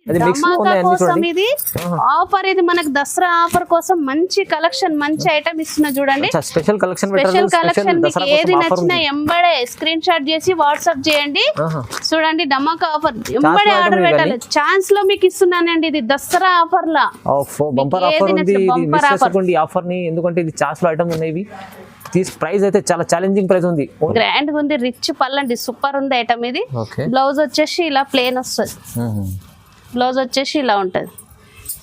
ధమాకా కోసం ఇది ఆఫర్, ఇది మనకు దసరా ఆఫర్ కోసం మంచి కలెక్షన్, మంచి ఐటమ్ ఇస్తున్నా చూడండి. స్పెషల్ కలెక్షన్ మీకు ఏది నచ్చినా ఎంబడే స్క్రీన్ షాట్ చేసి వాట్సాప్ చేయండి. చూడండి ధమాకా ఆఫర్, ఎంబడే ఆర్డర్ పెట్టాలి. ఛాన్స్ లో మీకు ఇస్తున్నానండి, ఇది దసరా ఆఫర్ లా బంపర్ ఆఫర్ ఉంది. ఆఫర్ ని ఎందుకంటే ఇది చాస్ లో ఐటమ్ ఉన్నాయి. ప్రైస్ అయితే చాలా ఛాలెంజింగ్ ప్రైస్ ఉంది, గ్రాండ్ ఉంది, రిచ్ పల్లండి, సూపర్ ఉంది ఐటమ్ ఇది. బ్లౌజ్ వచ్చేసి ఇలా ప్లేన్ వస్తుంది, బ్లౌజ్ వచ్చేసి ఇలా ఉంటుంది.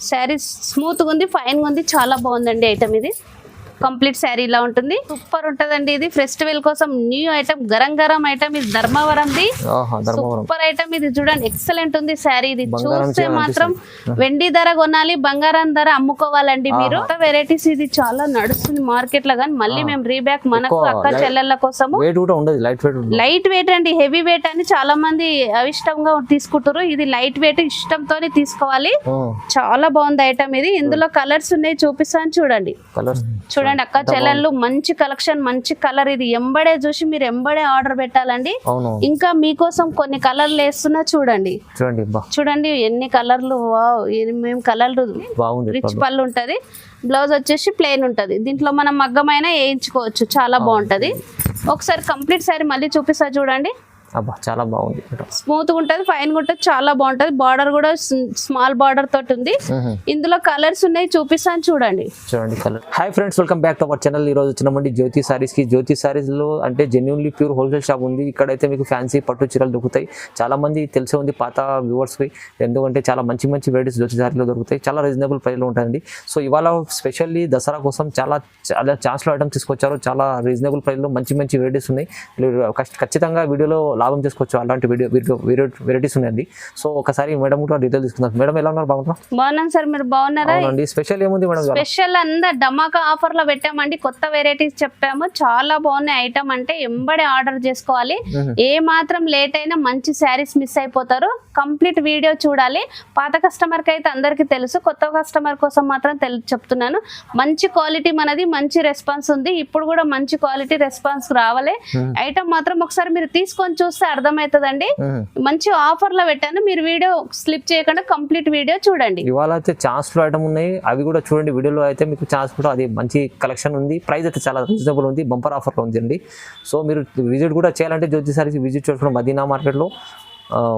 శారీ స్మూత్గా ఉంది, ఫైన్గా ఉంది, చాలా బాగుందండి ఐటమ్ ఇది. కంప్లీట్ శారీ ఇలా ఉంటుంది, సూపర్ ఉంటదండి. ఇది ఫెస్టివల్ కోసం new item, garam garam item, ఇది ధర్మవరంది సూపర్ ఐటమ్. ఇది చూడండి ఎక్సలెంట్ ఉంది శారీ. ఇది చూస్తే మాత్రం వెండి ధర కొనాలి, బంగారం ధర అమ్ముకోవాలండి మీరు. వెరైటీస్ ఇది చాలా నడుస్తుంది మార్కెట్ లో, కానీ మళ్ళీ మేము రీబ్యాక్ మనకు అక్క చెల్లెళ్ళ కోసము లైట్ వెయిట్ అండి, హెవీ వెయిట్ అని చాలా మంది అవిష్టంగా తీసుకుంటారు. ఇది లైట్ వెయిట్, ఇష్టంతోనే తీసుకోవాలి. చాలా బాగుంది ఐటమ్ ఇది. ఇందులో కలర్స్ ఉన్నాయి, చూపిస్తాను చూడండి. చూడండి అక్క చెల్లెళ్ళు, మంచి కలెక్షన్, మంచి కలర్. ఇది ఎంబడే చూసి మీరు ఎంబడే ఆర్డర్ పెట్టాలండి. ఇంకా మీకోసం కొన్ని కలర్లు వేస్తున్నా చూడండి. చూడండి ఎన్ని కలర్లు, మేము కలర్లు రిచ్ పళ్ళు ఉంటది. బ్లౌజ్ వచ్చేసి ప్లెయిన్ ఉంటది. దీంట్లో మనం మగ్గమైనా వేయించుకోవచ్చు, చాలా బాగుంటది. ఒకసారి కంప్లీట్ సారీ మళ్ళీ చూపిస్తా చూడండి. చాలా బాగుంది, స్మూత్ గా ఉంటది, ఫైన్ గా ఉంటది, చాలా బాగుంటది. బార్డర్ కూడా స్మాల్ బార్డర్ తోటి ఉంది. ఇందులో కలర్స్ ఉన్నాయి, చూపిస్తాను చూడండి. Colour. Hi friends, welcome back to our channel. ఈ రోజు వచ్చినామండి జ్యోతి సారీస్ కి. జ్యోతి సారీస్ లో అంటే జెన్యున్లీ ప్యూర్ హోల్సేల్ షాప్ ఉంది. ఇక్కడైతే మీకు ఫ్యాన్సీ పట్టు చీరలు దొరుకుతాయి. చాలా మంది తెలిసే ఉంది పాత వ్యూవర్స్ కి, ఎందుకంటే చాలా మంచి మంచి వెరైటీస్ జ్యోతి సారీలో దొరుకుతాయి. చాలా రీజనబుల్ ప్రైస్ లో ఉంటాయండి. సో ఇవాళ స్పెషల్లీ దసరా కోసం చాలా చాలా ఛాన్స్ లో ఐటమ్స్ తీసుకొచ్చారు. చాలా రీజనబుల్ ప్రైస్ లో మంచి మంచి వెరైటీస్ ఉన్నాయి. ఖచ్చితంగా వీడియోలో లాభం చేసుకోవచ్చు, అలాంటి వెరైటీస్ ఉన్నాయండి. సో ఒకసారి మేడం కూడా డీటెయిల్ తీసుకుందాం. మేడం ఎలా ఉన్నారు? బాగున్నాను సార్, మీరు బాగున్నారా? స్పెషల్ ఏముంది మేడం? స్పెషల్ అంతా ధమాకా ఆఫర్ లో పెట్టామండి, కొత్త వెరైటీస్ చెప్పాము, చాలా బాగున్నాయి ఐటమ్. అంటే ఎంబడే ఆర్డర్ చేసుకోవాలి. ఏ మాత్రం లేట్ అయినా మంచి శారీస్ మిస్ అయిపోతారు. కంప్లీట్ వీడియో చూడాలి. పాత కస్టమర్ కి అయితే అందరికి తెలుసు, కొత్త కస్టమర్ కోసం మాత్రం చెప్తున్నాను. మంచి క్వాలిటీ మనది, మంచి రెస్పాన్స్ ఉంది. ఇప్పుడు కూడా మంచి క్వాలిటీ రెస్పాన్స్ రావాలి. ఐటమ్ మాత్రం ఒకసారి మీరు తీసుకొని చూస్తే అర్థమవుతుందండి. మంచి ఆఫర్ లో పెట్టాను, మీరు వీడియో స్లిప్ చేయకుండా కంప్లీట్ వీడియో చూడండి. ఇవాళ అయితే ఛాన్స్ లో ఐటమ్ ఉన్నాయి, అవి కూడా చూడండి. వీడియోలో అయితే మీకు ఛాన్స్ కూడా అది మంచి కలెక్షన్ ఉంది. ప్రైస్ అయితే చాలా రీజనబుల్ ఉంది, బంపర్ ఆఫర్ లో ఉంది అండి. సో మీరు విజిట్ కూడా చేయాలంటే జ్యోతి సారీస్ విజిట్ చేసుకోండి. మదీనా మార్కెట్ లో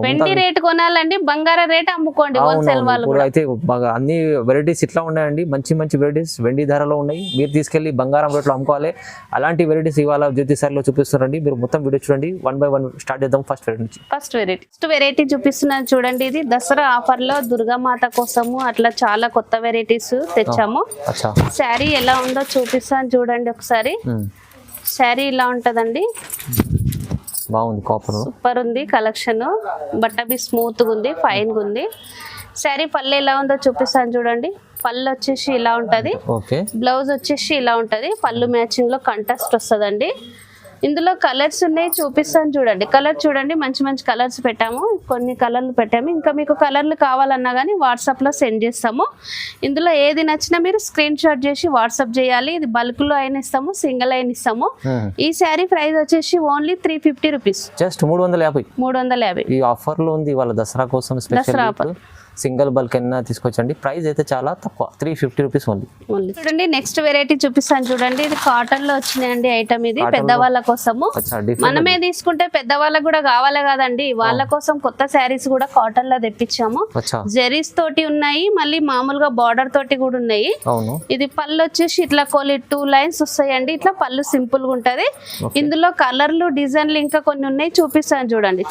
వెండి రేట్ కొనాలండి, బంగారం రేట్ అమ్ముకోండి. హోల్సేల్ వాళ్ళు అయితే అన్ని వెరైటీస్ ఇట్లా ఉన్నాయండి, మంచి మంచి వెరైటీస్ వెండి ధరలో ఉన్నాయి. మీరు తీసుకెళ్లి బంగారం రేట్లో అమ్ముకోవాలి. అలాంటి వెరైటీస్ ఇవాళ జ్యోతి సారీలో చూపిస్తారండి. మీరు మొత్తం వీడియో చూడండి. 1 by 1 స్టార్ట్ చేద్దాం. ఫస్ట్ వెరైటీ చూపిస్తున్నాను చూడండి. ఇది దసరా ఆఫర్ లో దుర్గామాత కోసము అట్లా చాలా కొత్త వెరైటీస్ తెచ్చాము. శారీ ఎలా ఉందో చూపిస్తాను చూడండి ఒకసారి. శారీ ఇలా ఉంటదండి, బాగుంది, కాపర్ సూపర్ ఉంది కలెక్షన్. బట్ట బి స్మూత్ గా ఉంది, ఫైన్ గా ఉంది. శారీ పళ్ళు ఎలా ఉందో చూపిస్తాను చూడండి. పళ్ళు వచ్చేసి ఇలా ఉంటది, బ్లౌజ్ వచ్చేసి ఇలా ఉంటది. పళ్ళు మ్యాచింగ్ లో కంట్రాస్ట్ వస్తుందండి. ఇందులో కలర్స్ ఉన్నాయి, చూపిస్తాను చూడండి. కలర్ చూడండి, మంచి మంచి కలర్స్ పెట్టాము, కొన్ని కలర్లు పెట్టాము. ఇంకా మీకు కలర్లు కావాలన్నా కానీ వాట్సాప్ లో సెండ్ చేస్తాము. ఇందులో ఏది నచ్చినా మీరు స్క్రీన్ షాట్ చేసి వాట్సాప్ చేయాలి. ఇది బల్క్ లో అయినా ఇస్తాము, సింగిల్ అయినా ఇస్తాము. ఈ శారీ ప్రైస్ వచ్చేసి ఓన్లీ 350 రూపీస్, జస్ట్ 350. ఈ ఆఫర్ లో ఉంది వాళ్ళ దసరా కోసం స్పెషల్ ఆఫర్. సింగిల్ బల్క్ అయినా తీసుకొచ్చండి. ప్రైస్ అయితే చాలా తక్కువ, 350 రూపీస్ ఓన్లీ. చూడండి నెక్స్ట్ వెరైటీ చూపిస్తాను చూడండి. ఇది కాటన్ లో వచ్చినాయండి ఐటమ్. ఇది పెద్దవాళ్ళ కోసము, మనమే తీసుకుంటే పెద్దవాళ్ళకు కూడా కావాలి కదండి, వాళ్ళ కోసం కొత్త శారీస్ కూడా కాటన్ లో తెప్పించాము. జెరీస్ తోటి ఉన్నాయి, మళ్ళీ మామూలుగా బార్డర్ తోటి కూడా ఉన్నాయి. ఇది పళ్ళు వచ్చేసి ఇట్లా 2 లైన్స్ వస్తాయండి. ఇట్లా పళ్ళు సింపుల్ గా ఉంటది. ఇందులో కలర్లు డిజైన్లు ఇంకా కొన్ని ఉన్నాయి, చూపిస్తాను చూడండి.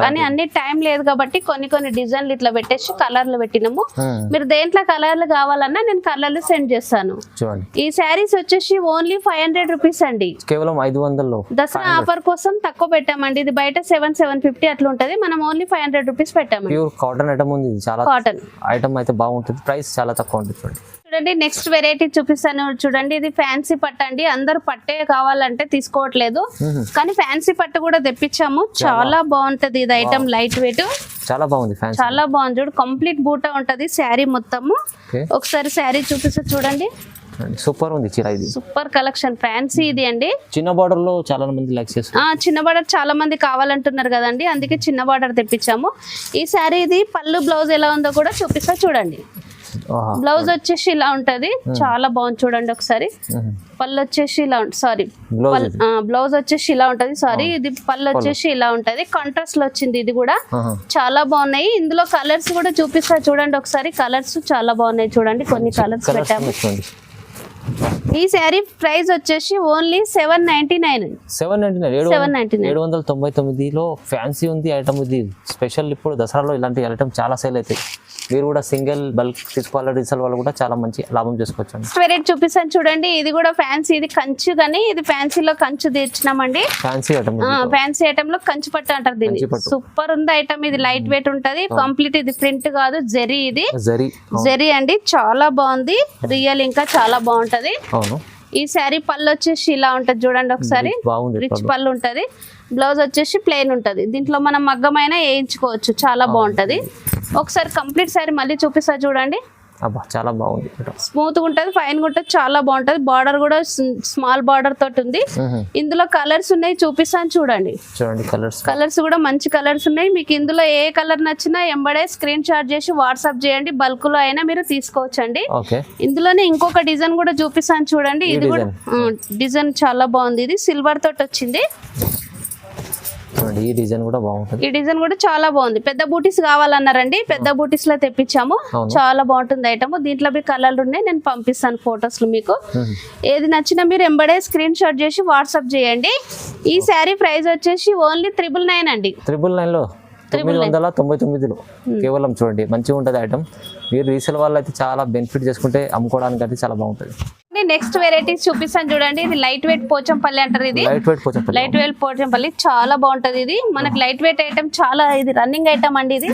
కానీ అన్ని టైం లేదు కాబట్టి కొన్ని డిజైన్లు ఇట్లా పెట్టేసి కలర్లు పెట్టినాము. మీరు దేంట్లో కలర్లు కావాలన్నా నేను కలర్లు సెండ్ చేస్తాను. ఈ శారీస్ వచ్చేసి ఓన్లీ 500 రూపీస్ అండి, కేవలం 500. దసరా ఆఫర్ కోసం తక్కువ పెట్టామండి. ఇది బయట 750 అట్లా ఉంటది, మనం ఓన్లీ 500 రూపీస్ పెట్టాము. ప్యూర్ కాటన్ ఐటమ్ ఉంది, చాలా కాటన్ ఐటమ్ అయితే బాగుంటుంది. ప్రైస్ చాలా తక్కువ ఉంటుంది. చూడండి నెక్స్ట్ వెరైటీ చూపిస్తాను చూడండి. ఇది ఫ్యాన్సీ పట్టు అండి. అందరు పట్టే కావాలంటే తీసుకోవట్లేదు, కానీ ఫ్యాన్సీ పట్టు కూడా తెప్పించాము. చాలా బాగుంటది ఇది ఐటమ్, లైట్ వెయిట్, చాలా బాగుంది, చాలా బాగుంది. చూడు కంప్లీట్ బూటా ఉంటది శారీ మొత్తము. ఒకసారి శారీ చూపిస్తా చూడండి. సూపర్ ఉంది చీర ఇది. సూపర్ కలెక్షన్ ఫ్యాన్సీ ఇది అండి. చిన్న బార్డర్ లో చాలా మంది లైక్ చేస్తారు. చిన్న బార్డర్ చాలా మంది కావాలంటున్నారు కదండి, అందుకే చిన్న బార్డర్ తెప్పించాము. ఈ సారీ ఇది పళ్ళు బ్లౌజ్ ఎలా ఉందో కూడా చూపిస్తా చూడండి. బ్లౌజ్ వచ్చేసి ఇలా ఉంటది, చాలా బాగుంది చూడండి ఒకసారి. పళ్ళు వచ్చేసి ఇలా సారీ బ్లౌజ్ వచ్చేసి ఇలా ఉంటది, సారీ ఇది పళ్ళు వచ్చేసి ఇలా ఉంటది. కాంట్రాస్ట్ లో వచ్చింది ఇది కూడా, చాలా బాగున్నాయి. ఇందులో కలర్స్ కూడా చూపిస్తా చూడండి ఒకసారి. కలర్స్ చాలా బాగున్నాయి చూడండి, కొన్ని కలర్స్ పెట్టాము. ఈ శారీ ప్రైస్ వచ్చేసి ఓన్లీ 799. 799లో ఫ్యాన్సీ ఉంది ఐటమ్. ఇది స్పెషల్, ఇప్పుడు దసరాలో ఇలాంటి ఐటమ్ చాలా సేల్ అవుతాయి. మీరు కూడా సింగిల్ బల్క్ తీసుకోవాలి రీసేల్ వాళ్ళు కూడా చాలా మంచి లాభం చేసుకోవచ్చు. వెరైటీ చూపిస్తాను చూడండి. ఇది కూడా ఫ్యాన్సీ, ఇది కంచు కానీ ఇది ఫ్యాన్సీలో కంచు తెచ్చినామండి. ఫ్యాన్సీ ఐటమ్, ఫ్యాన్సీ ఐటమ్ లో కంచు పట్టు అంటారు దీన్ని. సూపర్ ఉంది ఐటమ్ ఇది, లైట్ వెయిట్ ఉంటది కంప్లీట్. ఇది ప్రింట్ కాదు, జరీ. ఇది జరీ అండి, చాలా బాగుంది రియల్, ఇంకా చాలా బాగుంటది. ఈ శారీ పళ్ళు వచ్చేసి ఇలా ఉంటది చూడండి ఒకసారి, రిచ్ పళ్ళు ఉంటది. బ్లౌజ్ వచ్చేసి ప్లెయిన్ ఉంటది. దీంట్లో మనం మగ్గమైనా వేయించుకోవచ్చు, చాలా బాగుంటది. ఒకసారి కంప్లీట్ శారీ మళ్ళీ చూపిస్తా చూడండి. చాలా బాగుంది, స్మూత్ గా ఉంటది, ఫైన్ గా ఉంటది, చాలా బాగుంటది. బార్డర్ కూడా స్మాల్ బార్డర్ తోటి ఉంది. ఇందులో కలర్స్ ఉన్నాయి, చూపిస్తాను చూడండి. కలర్స్ కూడా మంచి కలర్స్ ఉన్నాయి. మీకు ఇందులో ఏ కలర్ నచ్చినా ఎంబడే స్క్రీన్ షాట్ చేసి వాట్సాప్ చేయండి. బల్క్ లో అయినా మీరు తీసుకోవచ్చండి. ఇందులోనే ఇంకొక డిజైన్ కూడా చూపిస్తాను చూడండి. ఇది కూడా డిజైన్ చాలా బాగుంది. ఇది సిల్వర్ తోటి వచ్చింది. ఈ డిజైన్ కూడా బాగుంటుంది. ఈ డిజైన్ కూడా చాలా బాగుంది. పెద్ద బూటీస్ కావాలన్నారండి, పెద్ద బూటీస్ లో తెప్పించాము. చాలా బాగుంటుంది ఐటమ్. దీంట్లో మీ కలర్లు ఉన్నాయి, నేను పంపిస్తాను ఫొటోస్ లో. మీకు ఏది నచ్చినా మీరు ఎంబడే స్క్రీన్ షాట్ చేసి వాట్సాప్ చేయండి. ఈ శారీ ప్రైస్ వచ్చేసి ఓన్లీ 999 అండి. 999లో 999లో కేవలం. చూడండి మంచిగా ఉంటుంది ఐటమ్. మీరు రీసేల్ వాళ్ళు అయితే చాలా బెనిఫిట్ చేసుకుంటే అమ్ముకోవడానికి అయితే చాలా బాగుంటుంది. నెక్స్ట్ వెరైటీస్ చూపిస్తాను చూడండి. ఇది లైట్ వెయిట్ పోచంపల్లి అంటారు. ఇది లైట్ వెయిట్ పోచంపల్లి చాలా బాగుంటది. ఇది మనకి లైట్ వెయిట్ ఐటమ్, చాలా ఇది రన్నింగ్ ఐటమ్ అండి. ఇది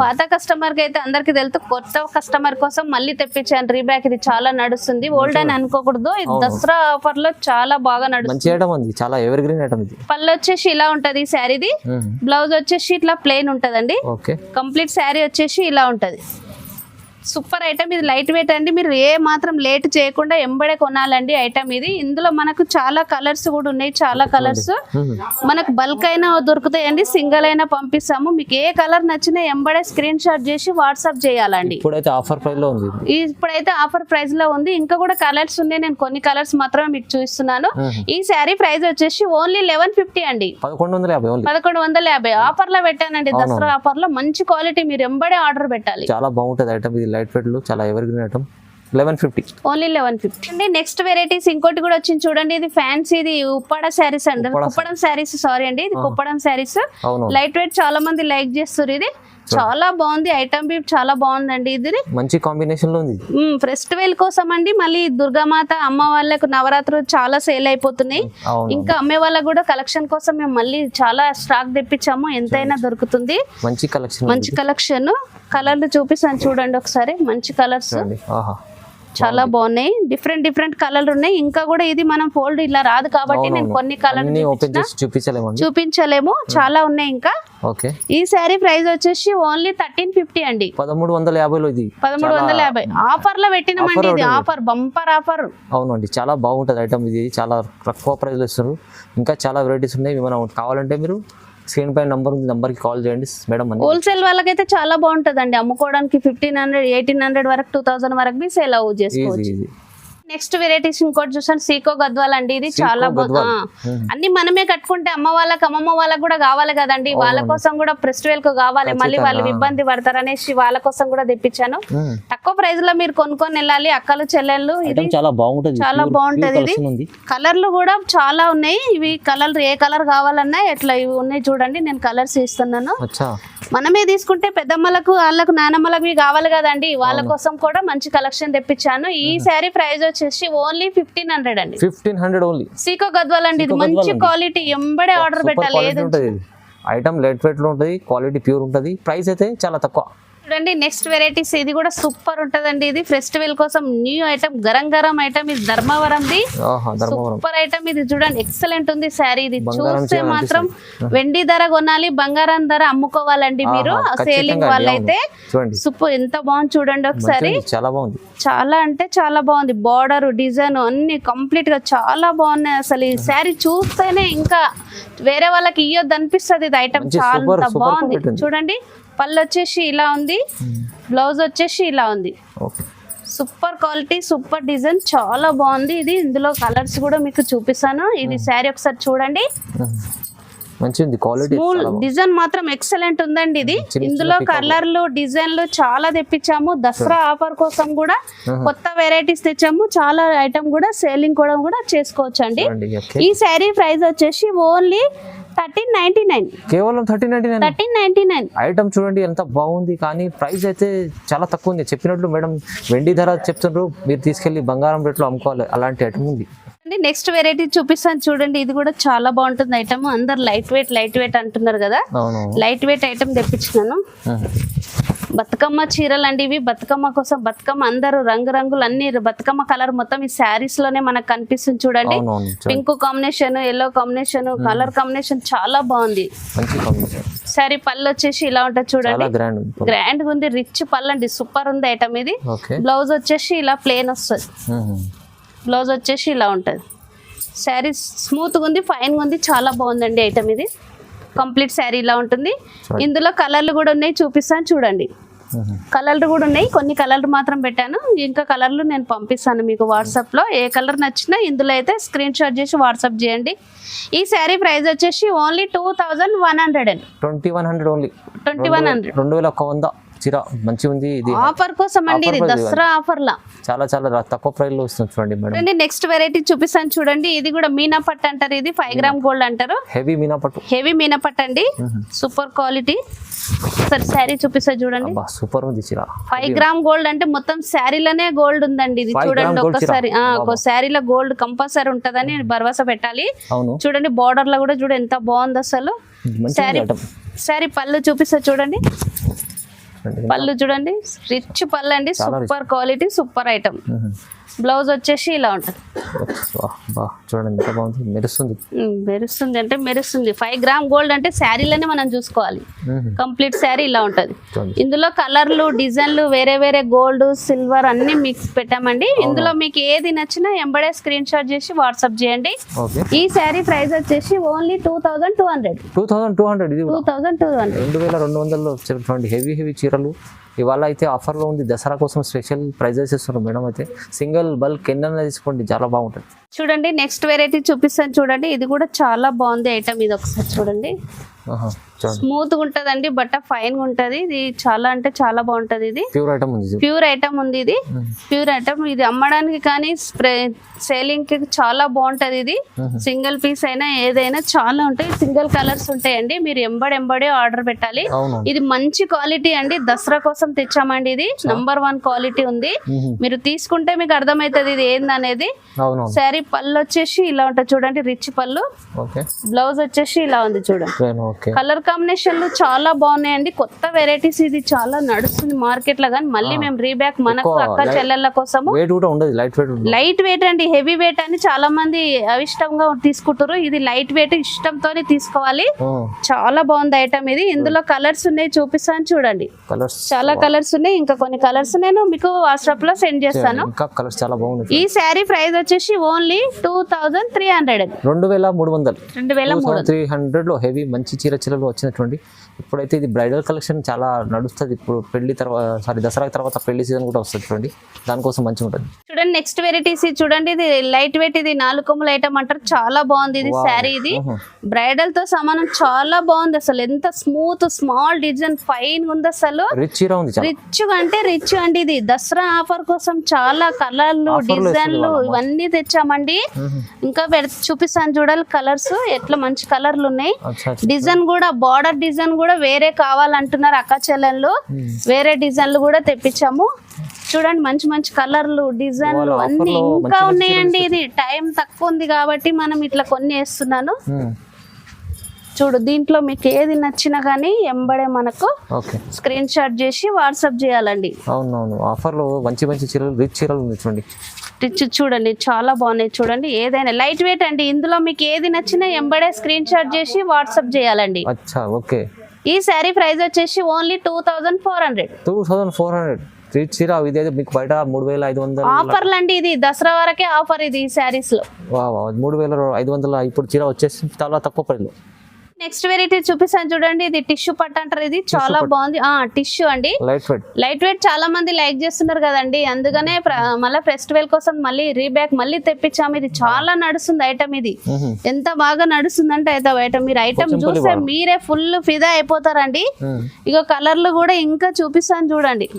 పాత కస్టమర్ కి అయితే అందరికి తెలుసు, కొత్త కస్టమర్ కోసం మళ్ళీ తెప్పించాను రీబ్యాక్. ఇది చాలా నడుస్తుంది, ఓల్డ్ అని అనుకోకూడదు. ఇది దసరా ఆఫర్ లో చాలా బాగా నడుస్తుంది. చాలా ఎవర్ గ్రీన్ ఐటమ్. ఇది పళ్ళు వచ్చేసి ఇలా ఉంటది ఈ శారీది. బ్లౌజ్ వచ్చేసి ఇట్లా ప్లెయిన్ ఉంటదండి. కంప్లీట్ శారీ వచ్చేసి ఇలా ఉంటది. సూపర్ ఐటమ్ ఇది, లైట్ వెయిట్ అండి. మీరు ఏ మాత్రం లేట్ చేయకుండా ఎంబడే కొనాలండి ఐటమ్ ఇది. ఇందులో మనకు చాలా కలర్స్ కూడా ఉన్నాయి, చాలా కలర్స్ మనకు బల్క్ అయినా దొరుకుతాయండి, సింగిల్ అయినా పంపిస్తాము. మీకు ఏ కలర్ నచ్చినా ఎంబడే స్క్రీన్ షాట్ చేసి వాట్సాప్ చేయాలండి. ఇప్పుడైతే ఆఫర్ ప్రైస్ లో ఉంది. ఇప్పుడైతే ఆఫర్ ప్రైస్ లో ఉంది. ఇంకా కూడా కలర్స్ ఉన్నాయి, నేను కొన్ని కలర్స్ మాత్రమే మీకు చూపిస్తున్నాను. ఈ శారీ ప్రైస్ వచ్చేసి ఓన్లీ 1150 అండి. 1150 ఆఫర్ లో పెట్టానండి. దసరా ఆఫర్ లో మంచి క్వాలిటీ, మీరు ఎంబడే ఆర్డర్ పెట్టాలి. చాలా బాగుంటది ఐటమ్ ఇది, లైట్ వెయిట్ లో చాలా ఎవర్ గ్రీన్ ఐటమ్. 1150 ఓన్లీ 1150 అండి. నెక్స్ట్ వెరైటీస్ ఇంకోటి కూడా వచ్చింది చూడండి. ఇది ఫ్యాన్సీ, ఇది ఉప్పాడ శారీస్ అండి. కుప్పడం శారీస్, సారీ అండి, ఇది కుప్పడం శారీస్. లైట్ వెయిట్ చాలా మంది లైక్ చేస్తారు. ఇది చాలా బాగుంది ఐటమ్, చాలా బాగుందండి. ఇది మంచి కాంబినేషన్ లో ఉంది. ఫెస్టివల్ కోసం అండి. మళ్ళీ దుర్గామాత అమ్మ వాళ్ళకు నవరాత్రులు చాలా సేల్ అయిపోతున్నాయి. ఇంకా అమ్మే వాళ్ళకు కూడా కలెక్షన్ కోసం మేము మళ్ళీ చాలా స్టాక్ తెప్పించాము, ఎంతైనా దొరుకుతుంది. మంచి కలెక్షన్. కలర్లు చూపిస్తాను చూడండి ఒకసారి. మంచి కలర్స్ చాలా బాగున్నాయి, డిఫరెంట్ కలర్లు ఉన్నాయి. ఇంకా కూడా ఇది మనం ఫోల్డ్ ఇలా రాదు కాబట్టి నేను కొన్ని కలర్ చూపించలేము, చాలా ఉన్నాయి ఇంకా. ఈ శారీ ప్రైస్ వచ్చేసి ఓన్లీ 1350 అండి. 1350 ఆఫర్ లో పెట్టినామండి. ఇది ఆఫర్, బంపర్ ఆఫర్. అవునండి, చాలా బాగుంటది ఐటమ్. ఇది చాలా తక్కువ ప్రైస్ లో ఇస్తారు. ఇంకా చాలా వెరైటీస్ ఉన్నాయి. మనం కావాలంటే మీరు స్క్రీన్ పై నంబర్ కి కాల్ చేయండి మేడం. హోల్సేల్ వాళ్ళకైతే చాలా బాగుంటదండి, అమ్ముకోవడానికి 1500, 1800 వరకు, 2000 వరకు సేల్ అవ్వ చేసుకోవచ్చు. నెక్స్ట్ వెరైటీస్ ఇంకోటి చూసాను, సీకో గద్వాల్ అండి. ఇది చాలా అన్ని మనమే కట్టుకుంటే అమ్మ వాళ్ళకి, అమ్మమ్మ వాళ్ళకి కూడా కావాలి కదండి. వాళ్ళ కోసం కూడా ఫెస్టివల్ కు కావాలి, మళ్ళీ వాళ్ళు ఇబ్బంది పడతారు అనేసి వాళ్ళ కోసం కూడా తెప్పించాను. తక్కువ ప్రైస్ లో మీరు కొనుక్కొని వెళ్ళాలి అక్కలు చెల్లెళ్ళు. ఇది చాలా బాగుంటది. ఇది కలర్లు కూడా చాలా ఉన్నాయి. ఇవి కలర్ ఏ కలర్ కావాలన్నా ఎట్లా ఇవి ఉన్నాయి చూడండి. నేను కలర్స్ ఇస్తున్నాను. మనమే తీసుకుంటే పెద్దమ్మలకు, వాళ్ళకు, నానమ్మలకు కావాలి కదండి. వాళ్ళ కోసం కూడా మంచి కలెక్షన్ తెప్పించాను. ఈ శారీ ప్రైస్ వచ్చేసి ఓన్లీ 1500 అండి. 1500 ఓన్లీ. సీకో గద్వాల్ అండి. ఇది మంచి క్వాలిటీ, ఎంబడే ఆర్డర్ పెట్టాలి. ఐటమ్ లైట్ వెయిట్ లో ఉంటది, క్వాలిటీ ప్యూర్ ఉంటది. ప్రైస్ అయితే చాలా తక్కువ. చూడండి నెక్స్ట్ వెరైటీస్ ఇది కూడా సూపర్ ఉంటదండి. ఇది ఫెస్టివల్ కోసం new item, garam garam item. ఇది ధర్మవరంది సూపర్ ఐటమ్. ఇది చూడండి ఎక్సలెంట్ ఉంది శారీ. ఇది చూస్తే మాత్రం వెండి ధర కొనాలి, బంగారం ధర అమ్ముకోవాలండి మీరు. సేలింగ్ వాళ్ళైతే సూపర్. ఎంత బాగుంది చూడండి ఒకసారి. చాలా బాగుంది, చాలా అంటే చాలా బాగుంది. బార్డర్, డిజైన్ అన్ని కంప్లీట్ గా చాలా బాగున్నాయి. అసలు ఈ శారీ చూస్తేనే ఇంకా వేరే వాళ్ళకి ఇయ్యొద్దు అనిపిస్తుంది. ఇది ఐటమ్ చాలా బాగుంది చూడండి. పళ్ళు వచ్చేసి ఇలా ఉంది, బ్లౌజ్ వచ్చేసి ఇలా ఉంది. సూపర్ క్వాలిటీ, సూపర్ డిజైన్, చాలా బాగుంది. ఇది ఇందులో కలర్స్ కూడా మీకు చూపిస్తాను. ఇది శారీ ఒకసారి చూడండి. మంచిది క్వాలిటీ, డిజైన్ మాత్రం ఎక్సలెంట్ ఉందండి. ఇది ఇందులో కలర్లు, డిజైన్లు చాలా తెప్పించాము. దసరా ఆఫర్ కోసం కూడా కొత్త వెరైటీస్ తెచ్చాము. చాలా ఐటమ్ కూడా సేలింగ్ కూడా చేసుకోవచ్చు అండి. ఈ శారీ ప్రైస్ వచ్చేసి ఓన్లీ 1399, కేవలం 1399. ఐటమ్ చూడండి ఎంత బాగుంది, కానీ ప్రైస్ అయితే చాలా తక్కువ ఉంది. చెప్పినట్లు మేడం వెండి ధర చెప్తున్నారు, మీరు తీసుకెళ్లి బంగారం రేట్లో అమ్ముకోవాలి. అలాంటి ఐటమ్ ఉంది. నెక్స్ట్ వెరైటీ చూపిస్తాను చూడండి. ఇది కూడా చాలా బాగుంటుంది ఐటమ్. అందరు లైట్ వెయిట్ అంటున్నారు కదా, లైట్ వెయిట్ ఐటమ్ తెప్పించినాను. బతుకమ్మ చీరలు అండి ఇవి. బతుకమ్మ కోసం బతుకమ్మ అందరూ రంగురంగులు అన్ని బతుకమ్మ కలర్ మొత్తం ఈ శారీస్ లోనే మనకు కనిపిస్తుంది చూడండి. Pink combination, yellow combination, colour combination చాలా బాగుంది. శారీ పళ్ళు వచ్చేసి ఇలా ఉంటుంది చూడండి. గ్రాండ్ ఉంది, రిచ్ పళ్ళు అండి. సూపర్ ఉంది ఐటమ్ ఇది. బ్లౌజ్ వచ్చేసి ఇలా ప్లేన్ వస్తుంది. బ్లౌజ్ వచ్చేసి ఇలా ఉంటుంది. శారీ స్మూత్గా ఉంది, ఫైన్గా ఉంది, చాలా బాగుందండి ఐటమ్ ఇది. కంప్లీట్ శారీ ఇలా ఉంటుంది. ఇందులో కలర్లు కూడా ఉన్నాయి, చూపిస్తాను చూడండి. కలర్లు కూడా ఉన్నాయి, కొన్ని కలర్లు మాత్రం పెట్టాను. ఇంకా కలర్లు నేను పంపిస్తాను మీకు వాట్సాప్లో. ఏ కలర్ నచ్చినా ఇందులో అయితే స్క్రీన్ షాట్ చేసి వాట్సాప్ చేయండి. ఈ శారీ ప్రైస్ వచ్చేసి ఓన్లీ 2100. 2100 ఓన్లీ. 2100, 2100 చీర మంచి ఉంది. ఇది ఆఫర్ కోసం అండి, ఇది దసరా ఆఫర్ లా చాలా చాలా తక్కువ ప్రైస్ లో వస్తుంది చూడండి మేడం. నెక్స్ట్ వెరైటీ చూపిస్తాను చూడండి. ఇది కూడా మీనా పట్టు అంటారు. ఇది 5 గ్రామ్ గోల్డ్ అంటారు. హెవీ మీనా పట్టు, హెవీ మీనా పట్టు అండి. Super quality. సరే శారీ చూపిస్తా చూడండి. సూపర్ ఉంది చీర. 5 గ్రామ్ గోల్డ్ అంటే మొత్తం శారీలోనే గోల్డ్ ఉందండి. ఇది చూడండి ఒక్కసారి. ఒక శారీలో గోల్డ్ కంపల్సరీ ఉంటదని భరోసా పెట్టాలి. చూడండి బార్డర్ లో కూడా చూడండి ఎంత బాగుంది అసలు. శారీ పళ్ళు చూపిస్తా చూడండి. పళ్ళు చూడండి, రిచ్ పళ్ళు అండి. Super quality, super item. Blouse వచ్చేసి ఇలా ఉంటుంది. చూడండి ఎంత బాగుంది, మెరుస్తుంది. మెరుస్తుంది అంటే మెరుస్తుంది. 5 గ్రామ్ గోల్డ్ అంటే శారీలోనే మనం చూసుకోవాలి. కంప్లీట్ శారీ ఇలా ఉంటుంది. ఇందులో కలర్లు, డిజైన్లు, వేరే వేరే గోల్డ్, సిల్వర్ అన్ని మిక్స్ పెట్టామండి. ఇందులో మీకు ఏది నచ్చినా ఎంబడే స్క్రీన్ షాట్ చేసి వాట్సాప్ చేయండి. ఈ శారీ ప్రైస్ వచ్చేసి ఓన్లీ 2200. 2200 హెవీ చీరలు ఇవాళ అయితే ఆఫర్లో ఉంది. దసరా కోసం స్పెషల్ ప్రైజెస్ ఇస్తున్నారు మేడం. అయితే సింగిల్ బల్క్ ఎన్న తీసుకోండి, చాలా బాగుంటుంది. చూడండి నెక్స్ట్ వెరైటీ చూపిస్తాను చూడండి. ఇది కూడా చాలా బాగుంది ఐటమ్. ఇది ఒకసారి చూడండి. స్మూత్ గా ఉంటదండి, బట్ట ఫైన్ గా ఉంటది. ఇది చాలా అంటే చాలా బాగుంటది. ఇది ప్యూర్ ఐటమ్ ఉంది. ప్యూర్ ఐటమ్ ఉంది. ఇది ప్యూర్ ఐటమ్. ఇది అమ్మడానికి కానీ సేలింగ్ కి చాలా బాగుంటది. ఇది సింగిల్ పీస్ అయినా ఏదైనా చాలా ఉంటాయి. సింగిల్ కలర్స్ ఉంటాయండి. మీరు ఎంబడే ఆర్డర్ పెట్టాలి. ఇది మంచి క్వాలిటీ అండి. దసరా కోసం తెచ్చామండి. ఇది నంబర్ 1 క్వాలిటీ ఉంది. మీరు తీసుకుంటే మీకు అర్థమవుతుంది ఇది ఏందనేది. శారీ పళ్ళు వచ్చేసి ఇలా ఉంటుంది చూడండి, రిచ్ పళ్ళు. బ్లౌజ్ వచ్చేసి ఇలా ఉంది చూడండి. కలర్ కాంబినేషన్లు చాలా బాగున్నాయండి. కొత్త వెరైటీస్ ఇది చాలా నడుస్తుంది మార్కెట్ లో. కానీ మళ్ళీ మేము రీబ్యాక్ మనకు అక్క చెల్లెళ్ళ కోసము లైట్ వెయిట్ అండి. హెవీ వెయిట్ అని చాలా మంది అవిష్టంగా తీసుకుంటారు. ఇది లైట్ వెయిట్ ఇష్టంతోనే తీసుకోవాలి. చాలా బాగుంది ఐటమ్ ఇది. ఇందులో కలర్స్ ఉన్నాయి, చూపిస్తాను చూడండి. చాలా కలర్స్ ఉన్నాయి. ఇంకా కొన్ని కలర్స్ నేను మీకు వాట్సాప్ లో సెండ్ చేస్తాను. ఈ శారీ ప్రైస్ వచ్చేసి ఓన్లీ 2300. 2300 లో హెవీ మంచి చీరలు వచ్చినటువంటి. ఇప్పుడైతే ఇది బ్రైడల్ కలెక్షన్ చాలా నడుస్తుంది. ఇప్పుడు పెళ్లి తర్వాత దసరా తర్వాత పెళ్లి సీజన్ కూడా వస్తుంది చూడండి. దానికోసం మంచిగా ఉంటుంది. చూడండి నెక్స్ట్ వెరైటీస్ చూడండి. ఇది లైట్ వెయిట్, ఇది 4 కొమ్ముల ఐటమ్ అంటారు. చాలా బాగుంది ఇది శారీ. ఇది బ్రైడల్ తో సమానం, చాలా బాగుంది అసలు. ఎంత స్మూత్ స్మాల్ డిజైన్ ఫైన్ ఉంది అసలు. రిచ్ అంటే రిచ్ అండి. ఇది దసరా ఆఫర్ కోసం చాలా కలర్లు, డిజైన్లు ఇవన్నీ తెచ్చామండి. ఇంకా చూపిస్తాను చూడాలి కలర్స్ ఎట్లా మంచి కలర్లు ఉన్నాయి. డిజైన్ కూడా బార్డర్ డిజైన్ కూడా వేరే కావాలంటున్నారు అక్క చెల్లెళ్ళు. వేరే డిజైన్లు కూడా తెప్పించాము. చూడండి మంచి మంచి కలర్లు, డిజైన్లు అన్ని ఇంకా ఉన్నాయండి. ఇది టైం తక్కువ ఉంది కాబట్టి మనం ఇట్లా కొన్ని వేస్తున్నాను. చూడు దీంట్లో మీకు ఏది నచ్చినా కానీ ఎంబడే మనకు ఓకే స్క్రీన్ షాట్ చేసి వాట్సాప్ చేయాలండి. అవునవును ఆఫర్లో మంచి మంచి చీరలు రిచ్ చీరలు ఉంది చూడండి. చూడండి చాలా బాగున్నాయి చూడండి. ఏదైనా లైట్ వెయిట్ అండి. ఇందులో మీకు ఏది నచ్చినా ఎంబడే స్క్రీన్ షాట్ చేసి వాట్సాప్ చేయాలండి. అచ్చా ఓకే. ఈ శారీ ప్రైస్ వచ్చేసి ఓన్లీ 2400. 2400 రిచ్ చీర. ఇది అయితే మీకు బయట 3500 ఆఫర్లు అండి. ఇది దసరా వరకే ఆఫర్ ఇది ఈ శారీస్ లో. 3500 ఇప్పుడు చీర వచ్చేసి చాలా తక్కువ ప్రైస్ లో. నెక్స్ట్ వెరైటీ చూపిస్తాను చూడండి. ఇది టిష్యూ పట్టు అంటారు. ఇది చాలా బాగుంది. టిష్యూ అండి, లైట్ వెయిట్. చాలా మంది లైక్ చేస్తున్నారు కదండి, అందుకనే మళ్ళీ ఫెస్టివల్ కోసం మళ్ళీ రీబ్యాక్ మళ్ళీ తెప్పించాము. ఇది చాలా నడుస్తుంది ఐటమ్. ఇది ఎంత బాగా నడుస్తుందంటే ఐటమ్ మీరు ఐటమ్ చూస్తే మీరే ఫుల్ ఫిదా అయిపోతారండి. ఇక కలర్లు కూడా ఇంకా చూపిస్తాను చూడండి.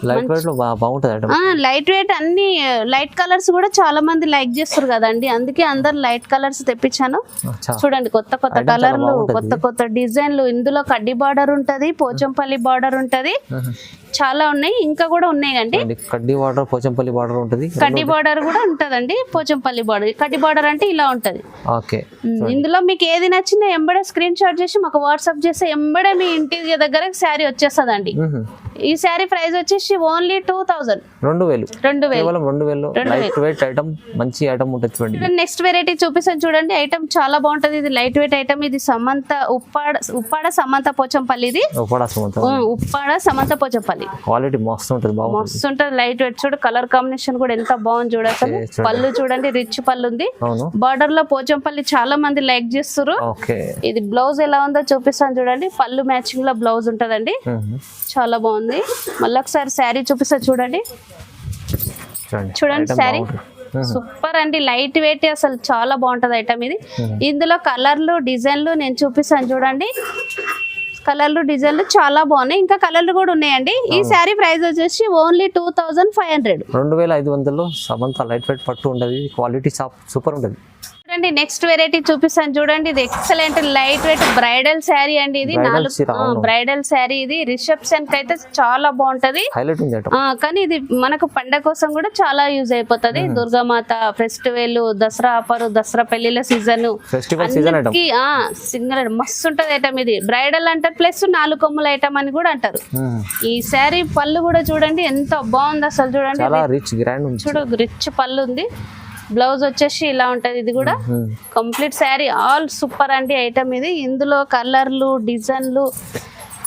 లైట్ వెయిట్ అన్ని లైట్ కలర్స్ కూడా చాలా మంది లైక్ చేస్తారు కదండి, అందుకే అందరు లైట్ కలర్స్ తెప్పించాను. చూడండి కొత్త కొత్త కలర్లు, కొత్త కొత్త డిజైన్లు. ఇందులో కడ్డీ బార్డర్ ఉంటది, పోచంపల్లి బార్డర్ ఉంటది, చాలా ఉన్నాయి. ఇంకా కూడా ఉన్నాయి అండి. కడ్డీ బార్డర్, పోచంపల్లి బార్డర్ ఉంటది. కడ్డీ బార్డర్ కూడా ఉంటదండి, పోచంపల్లి బార్డర్. కడ్డీ బార్డర్ అంటే ఇలా ఉంటది. ఓకే. ఇందులో మీకు ఏది నచ్చినా ఎంబడే స్క్రీన్ షాట్ చేసి మాకు వాట్సాప్ చేస్తే ఎంబడే మీ ఇంటి దగ్గర శారీ వచ్చేస్తదండి. ఈ శారీ ప్రైస్ వచ్చేసి ఓన్లీ 2000. 2000 లైట్ వెయిట్ ఐటమ్, మంచి ఐటమ్ ఉంటుంది చూడండి. నెక్స్ట్ వెరైటీ చూపిస్తాను చూడండి. ఐటమ్ చాలా బాగుంటది. ఇది లైట్ వెయిట్ ఐటమ్. ఇది సమంత ఉప్పాడ సమంత పోచంపల్లి. ఇది ఉప్పాడ సమంత పోచంపల్లి. క్వాలిటీ మస్తు ఉంటుంది, మస్తు ఉంటుంది. లైట్ వెయిట్ చూడు, కలర్ కాంబినేషన్ కూడా ఎంత బాగుంది చూడ. అసలు పళ్ళు చూడండి, రిచ్ పళ్ళు ఉంది. బార్డర్ లో పోచంపల్లి చాలా మంది లైక్ చేస్తారు. ఇది బ్లౌజ్ ఎలా ఉందో చూపిస్తాను చూడండి. పళ్ళు మ్యాచింగ్ లో బ్లౌజ్ ఉంటదండి, చాలా బాగుంది. మళ్ళీ ఒకసారి శారీ చూపిస్తా చూడండి. చూడండి శారీ సూపర్ అండి, లైట్ వెయిట్, అసలు చాలా బాగుంటది ఐటమ్ ఇది. ఇందులో కలర్లు డిజైన్లు నేను చూపిస్తాను చూడండి. కలర్లు డిజైన్లు చాలా బాగున్నాయి, ఇంకా కలర్లు కూడా ఉన్నాయండి. ఈ శారీ ప్రైస్ వచ్చేసి ఓన్లీ 2500. 2500 సమంత లైట్ వెయిట్ పట్టు ఉంటది, క్వాలిటీ సూపర్ ఉంటది. చూడండి నెక్స్ట్ వెరైటీ చూపిస్తాను చూడండి. ఇది excellent light weight bridal sari అండి. ఇది బ్రైడల్ శారీ. ఇది రిసెప్షన్ కి అయితే చాలా బాగుంటది, కానీ ఇది మనకు పండగ కోసం కూడా చాలా యూజ్ అయిపోతుంది. దుర్గామాత ఫెస్టివల్, దసరా ఆఫర్, దసరా పెళ్లిళ్ళ సీజన్ సింగల్ మస్తు ఉంటది ఐటమ్. ఇది బ్రైడల్ అంటారు, ప్లస్ 4 కొమ్ముల ఐటమ్ అని కూడా అంటారు. ఈ శారీ పళ్ళు కూడా చూడండి ఎంత బాగుంది అసలు. చూడండి చూడు, రిచ్ పళ్ళు ఉంది. బ్లౌజ్ వచ్చేసి ఇలా ఉంటది. ఇది కూడా కంప్లీట్ శారీ ఆల్ సూపర్ అండి ఐటమ్ ఇది. ఇందులో కలర్లు డిజైన్లు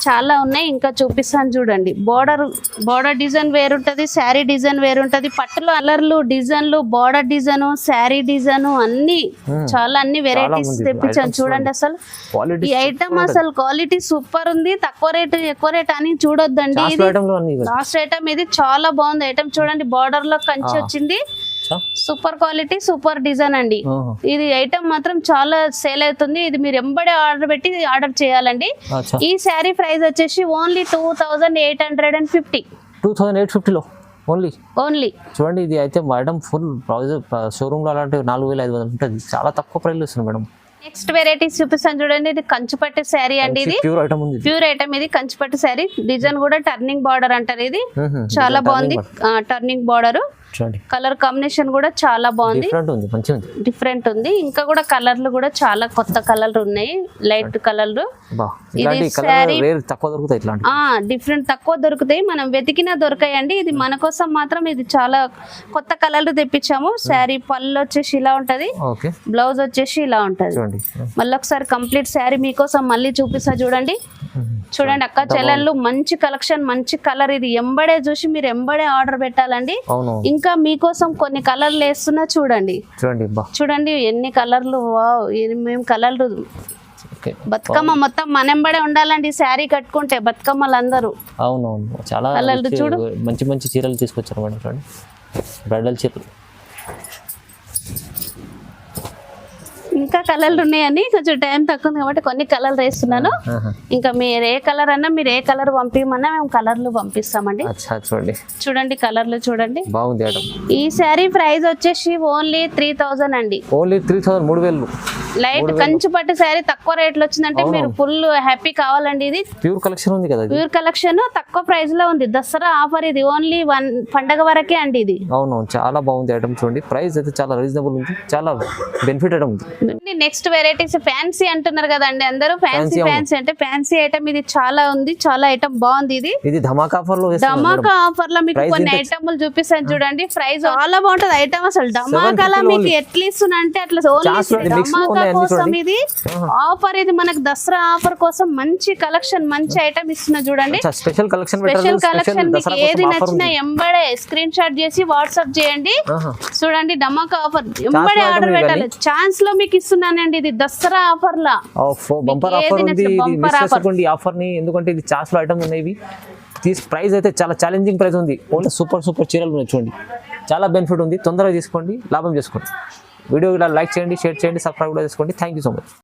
చాలా ఉన్నాయి, ఇంకా చూపిస్తాను చూడండి. బోర్డర్ డిజైన్ వేరుంటది, శారీ డిజైన్ వేరుంటది. పట్టులో కలర్లు డిజైన్లు, బోర్డర్ డిజైన్, శారీ డిజైన్ అన్ని అన్ని వెరైటీస్ తెప్పించాను చూడండి. అసలు ఈ ఐటమ్ అసలు క్వాలిటీ సూపర్ ఉంది. తక్కువ రేటు ఎక్కువ రేట్ అని చూడొద్దండి. లాస్ట్ ఐటమ్ ఇది చాలా బాగుంది ఐటమ్. చూడండి బార్డర్ లో కంచి వచ్చింది, సూపర్ క్వాలిటీ సూపర్ డిజైన్ అండి. ఇది ఐటమ్ మాత్రం చాలా సేల్ అవుతుంది. ఇది మీరు ఎంబడే ఆర్డర్ పెట్టి ఆర్డర్ చేయాలండి. ఈ శారీ ప్రైస్ వచ్చేసి ఓన్లీ 2850. 2850 లో ఓన్లీ చూడండి. ఇది అయితే మేడం ఫుల్ షోరూమ్ లో అలాంటి 4500 ఉంటుంది, చాలా తక్కువ ప్రైస్ లో ఇస్తుంది మేడం. నెక్స్ట్ వెరైటీస్ చూపిస్తాను చూడండి. ఇది కంచిపట్టు శారీ అండి. ఇది ప్యూర్ ఐటమ్. ఇది కంచిపట్టు శారీ. డిజైన్ కూడా టర్నింగ్ బార్డర్ అంటారు. ఇది చాలా బాగుంది, టర్నింగ్ బార్డర్. కలర్ కాంబినేషన్ కూడా చాలా బాగుంది, డిఫరెంట్ ఉంది. ఇంకా కూడా కలర్లు కూడా చాలా కొత్త కలర్ ఉన్నాయి, లైట్ కలర్లు. డిఫరెంట్ తక్కువ దొరుకుతాయి, మనం వెతికినా దొరకాయండి. ఇది మన కోసం మాత్రం ఇది చాలా కొత్త కలర్లు తెప్పించాము. శారీ పళ్ళు వచ్చేసి ఇలా ఉంటది, బ్లౌజ్ వచ్చేసి ఇలా ఉంటది. మళ్ళీ ఒకసారి కంప్లీట్ శారీ మీకోసం మళ్ళీ చూపిస్తా చూడండి. చూడండి అక్క చెల్లెళ్ళు, మంచి కలెక్షన్, మంచి కలర్. ఇది ఎంబడే చూసి మీరు ఎంబడే ఆర్డర్ పెట్టాలండి. ఇంకా మీకోసం కొన్ని కలర్లు వేస్తున్నా చూడండి. చూడండి ఎన్ని కలర్లు, వావ్ మేము కలర్లు. బతుకమ్మ మొత్తం మనెంబడే ఉండాలండి శారీ కట్టుకుంటే, బతుకమ్మలు అందరూ. అవునవును, చాలా కలర్లు చూడు, మంచి మంచి చీరలు తీసుకొచ్చారు మేడం. చూడండి బ్రైడల్ చీరలు. ఇంకా కలర్లు ఉన్నాయని కొంచెం టైం తక్కువ ఉంది కాబట్టి కొన్ని కలర్లు వేస్తున్నాను. ఇంకా మీరు ఏ కలర్ అన్నా, మీరు ఏ కలర్ పంపించమన్నా మేము కలర్లు పంపిస్తామండి. చూడండి కలర్లు చూడండి, బాగుంది. ఈ శారీ ప్రైస్ వచ్చేసి ఓన్లీ 3000 అండి. ఓన్లీ 3000, 3000. లైట్ కంచి పట్టు శారీ తక్కువ రేట్ లో వచ్చిందంటే మీరు ఫుల్ హ్యాపీ కావాలండి. ఇది ప్యూర్ కలెక్షన్ ఉంది కదా, ప్యూర్ కలెక్షన్ తక్కువ ప్రైస్ లో ఉంది. దసరా ఆఫర్ ఇది, ఓన్లీ 1 పండగ వరకే అండి ఇది. అవునవును, చాలా బాగుంది ఐటమ్. చూడండి ప్రైస్ అయితే చాలా రీజనబుల్ ఉంది, చాలా బెనిఫిట్ ఐటమ్ ఉంది. నెక్స్ట్ వెరైటీస్ ఫ్యాన్సీ అంటున్నారు కదండి అందరూ, ఫ్యాన్సీ అంటే ఫ్యాన్సీ ఐటమ్ ఇది చాలా ఉంది, చాలా ఐటమ్ బాగుంది. ఇది ధమాకా ఆఫర్ లో, ధమాకా ఆఫర్ లో మీకు కొన్ని ఐటమ్లు చూపిస్తాను చూడండి. ప్రైస్ చాలా బాగుంటది ఐటమ్, అసలు ధమాకాలో మీకు ఎట్లా ఇస్తున్నా అంటే అట్లా ఓన్లీ ధమాకా కోసం ఇది ఆఫర్. ఇది మనకు దసరా ఆఫర్ కోసం మంచి కలెక్షన్, మంచి ఐటమ్ ఇస్తున్నా చూడండి. స్పెషల్ కలెక్షన్ మీకు ఏది నచ్చినా ఎంబడే స్క్రీన్ షాట్ చేసి వాట్సాప్ చేయండి. చూడండి ధమాకా ఆఫర్, ఎంబడే ఆర్డర్ పెట్టాలి. ఛాన్స్ లో మీకు ఇస్తున్నానండి, ఇది దసరా ఆఫర్ లా బంపర్ ఆఫర్ ఉంది. ఇది ఆఫర్ ని, ఎందుకంటే ఇది చాస్ లో ఐటమ్ ఉన్నాయి. ప్రైస్ అయితే చాలా ఛాలెంజింగ్ ప్రైస్ ఉంది. ఓన్లీ సూపర్ చీరలు ఉన్నాయి చూడండి, చాలా బెనిఫిట్ ఉంది. తొందరగా తీసుకోండి, లాభం చేసుకోండి. వీడియో ఇలా లైక్ చేయండి, షేర్ చేయండి, సబ్స్క్రైబ్ కూడా చేసుకోండి. Thank you so much.